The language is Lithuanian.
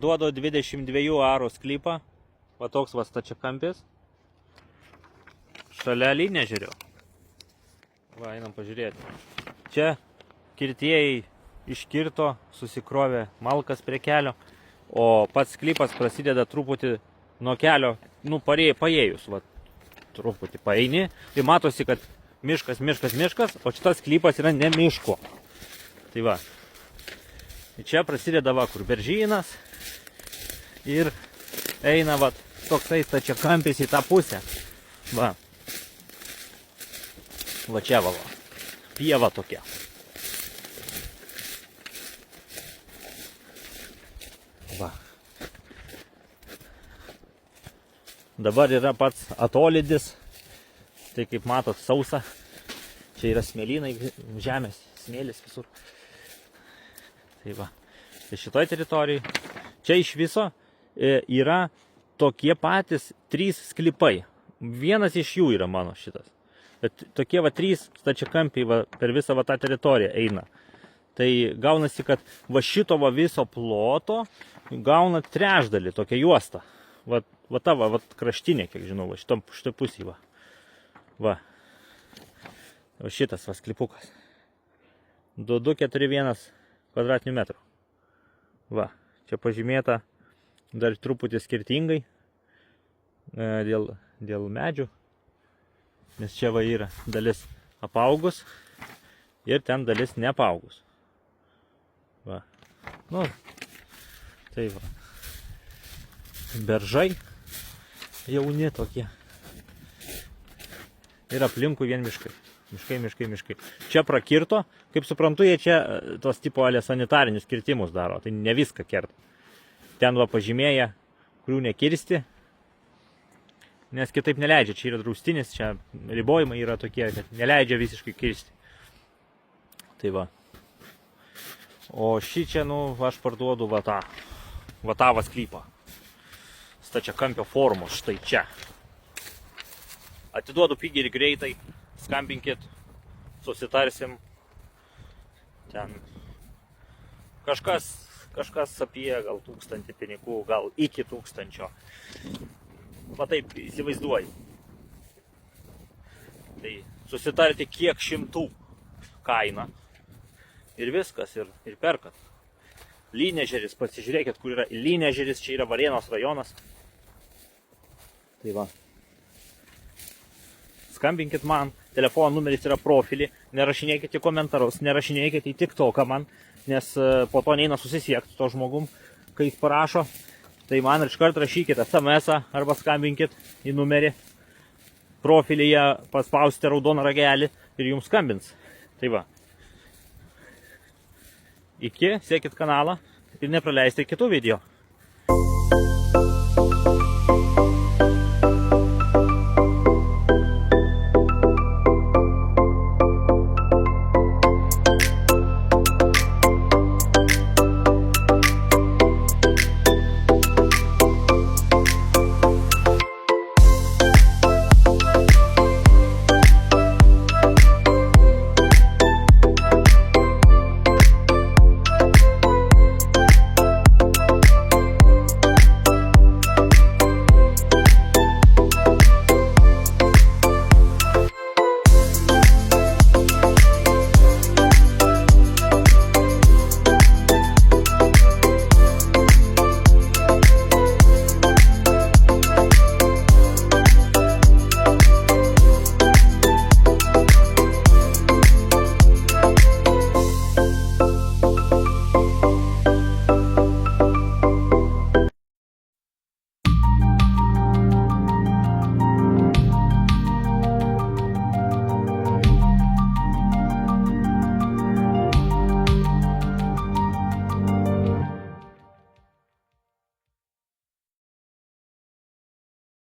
Duodu 22 arų sklypą, va toks va stačiakampis, šalia Lynežerio. Va, einam pažiūrėti. Čia kirtėjai iškirto, susikrovė malkas prie kelio, o pats sklypas prasideda truputį nuo kelio, nu, paėjus, va, truputį paeini, tai matosi, kad miškas, o šitas sklypas yra ne miško. Tai va, čia prasideda va, kur beržynas ir eina va, toksai stačiakampis į tą pusę. Va, va čia va, pieva tokia. Va. Dabar yra pats atolydis, tai kaip matot sausa, čia yra smėlynai, žemės, smėlis visur. Tai va, tai šitoj teritorijai, čia iš viso yra tokie patys 3 sklypai, vienas iš jų yra mano šitas, bet tokie va 3 stačiakampiai va, per visą va tą teritoriją eina. Tai gaunasi, kad va šito va viso ploto gauna trečdalį tokią juostą. Va ta va kraštinė, kiek žinau, va šitoj pusėje va. Va šitas va sklypukas. 2241 kvadratinių metrų. Va, čia pažymėta dar truputį skirtingai dėl medžių. Nes čia va yra dalis apaugus ir ten dalis neapaugus. Va, nu, tai va. Beržai jauni tokie. Ir aplinkui vien miškai. Miškai. Čia prakirto, kaip suprantu, jie čia tos tipo sanitarinius kirtimus daro, tai ne viską kerta. Ten va pažymėja, kurių nekirsti, nes kitaip neleidžia, čia yra draustinis, čia ribojimai yra tokie, kad neleidžia visiškai kirsti. Tai va. O šį čia, nu, aš parduodu va tą va sklypą. Stačiakampio formos, štai čia. Atiduodu pigiai ir greitai, skambinkit, susitarsim. Ten kažkas apie gal 1000 pinigų, gal iki 1000. Va taip įsivaizduoju. Tai susitarti kiek šimtų kaina. Ir viskas, ir perkat. Lynežeris, pasižiūrėkit, kur yra Lynežeris, čia yra Varėnos rajonas. Tai va. Skambinkit man, telefono numeris yra profilį, nerašinėkit į komentarus, nerašinėkit į TikToką man, nes po to neina susisiekti to žmogum, kai jis parašo. Tai man iškart rašykit SMS-ą arba skambinkit į numerį. Profilyje paspausite raudoną ragelį ir jums skambins. Tai va. Iki, sekit kanalą ir nepraleiskite kitų video.